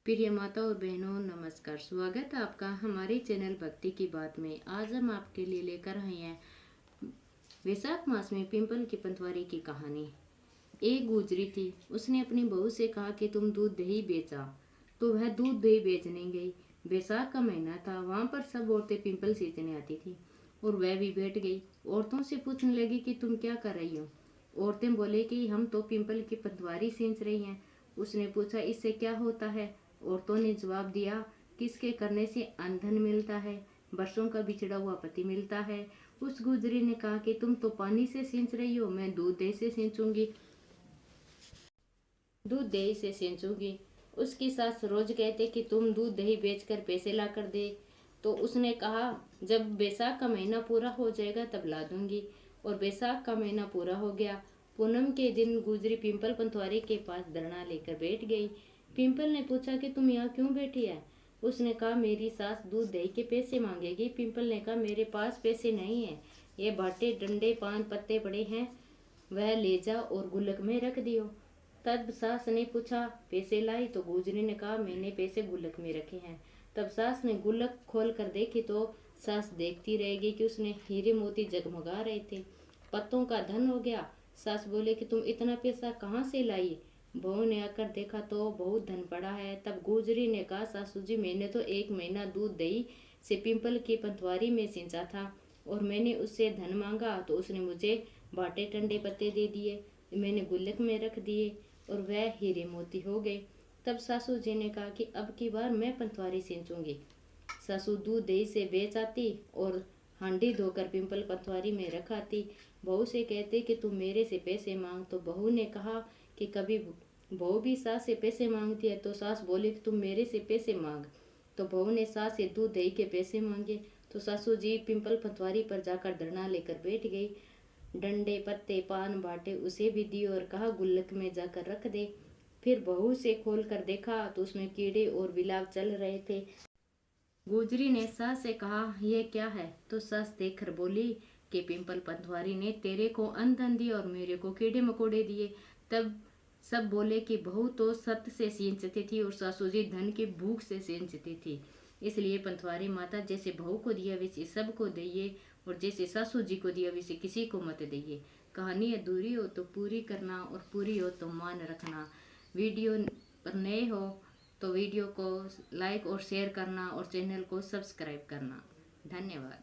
प्रिय माता और बहनों, नमस्कार। स्वागत है आपका हमारे चैनल भक्ति की बात में। आज हम आपके लिए लेकर आए हैं वैशाख मास में पिंपल की पंतवारी की कहानी। एक गुजरी थी, उसने अपनी बहू से कहा कि तुम दूध दही बेचा, तो वह दूध दही बेचने गई। वैशाख का महीना था, वहां पर सब औरतें पिंपल सींचने आती थी और वह भी बैठ गई। औरतों से पूछने लगी कि तुम क्या कर रही हो। औरतें बोले कि हम तो पिंपल की पंतवारी सींच रही हैं। उसने पूछा, इससे क्या होता है। औरतों ने जवाब दिया, किसके करने से अनधन मिलता है, बरसों का बिछड़ा हुआ पति मिलता है। उस गुजरी ने कहा कि तुम तो पानी से सींच रही हो, मैं दूध दही से सींचूंगी, दूध दही से सींचूंगी। उसकी सास रोज कहते कि तुम दूध दही बेचकर पैसे ला कर दे। तो उसने कहा, जब बैसाख का महीना पूरा हो जाएगा तब ला दूंगी। और बैसाख का महीना पूरा हो गया। पूनम के दिन गुजरी पिंपल पंतवारी के पास धरना लेकर बैठ गई। पिंपल ने पूछा कि तुम यहाँ क्यों बैठी है। उसने कहा, मेरी सास दूध दही के पैसे मांगेगी। पिंपल ने कहा, मेरे पास पैसे नहीं है, ये बाटे डंडे पान पत्ते पड़े हैं, वह ले जा और गुल्लक में रख दियो। तब सास ने पूछा, पैसे लाई। तो गुजरी ने कहा, मैंने पैसे गुल्लक में रखे हैं। तब सास ने गुल्लक खोल कर देखी तो सास देखती रहेगी कि उसने हीरे मोती जगमगा रहे थे। पत्तों का धन हो गया। सास बोले कि तुम इतना पैसा कहाँ से लाई। बहू ने आकर देखा तो बहुत धन पड़ा है। तब गुजरी ने कहा, सासू जी, मैंने तो एक महीना दूध दही से पिंपल की पंतवारी में सींचा था और मैंने उससे धन मांगा तो उसने मुझे बाटे टंडे पत्ते दे दिए, मैंने गुल्लक में रख दिए और वह हीरे मोती हो गए। तब सासू जी ने कहा कि अब की बार मैं पंतवारी सींचूंगी। सासू दूध दही से बेच आती और हांडी धोकर पिंपल पंतवारी में रखाती। बहू से कहते कि तुम मेरे से पैसे मांग। तो बहू ने कहा कि कभी बहू भी सास से पैसे मांगती है। तो सास बोले कि तुम मेरे से पैसे मांग। तो बहू ने सास से दूध दही के पैसे मांगे। तो सासू जी पिंपल पंतवारी पर जाकर धरना लेकर बैठ गई। डंडे पत्ते पान बाटे उसे भी दिए और कहा, गुल्लक में जाकर रख दे। फिर बहू से खोल कर देखा तो उसमें कीड़े और बिलाव चल रहे थे। गुजरी ने सास से कहा, यह क्या है। तो सास देख कर बोली कि पिंपल पंतवारी ने तेरे को अनधन दिए और मेरे को कीड़े मकोड़े दिए। तब सब बोले कि बहू तो सत्य से सींचती थी और सासू जी धन की भूख से सींचती थी। इसलिए पंतवारी माता जैसे बहू को दिया वैसे सबको दइए और जैसे सासू जी को दिया वैसे किसी को मत दइए। कहानी अधूरी हो तो पूरी करना और पूरी हो तो मान रखना। वीडियो पर नए हो तो वीडियो को लाइक और शेयर करना और चैनल को सब्सक्राइब करना। धन्यवाद।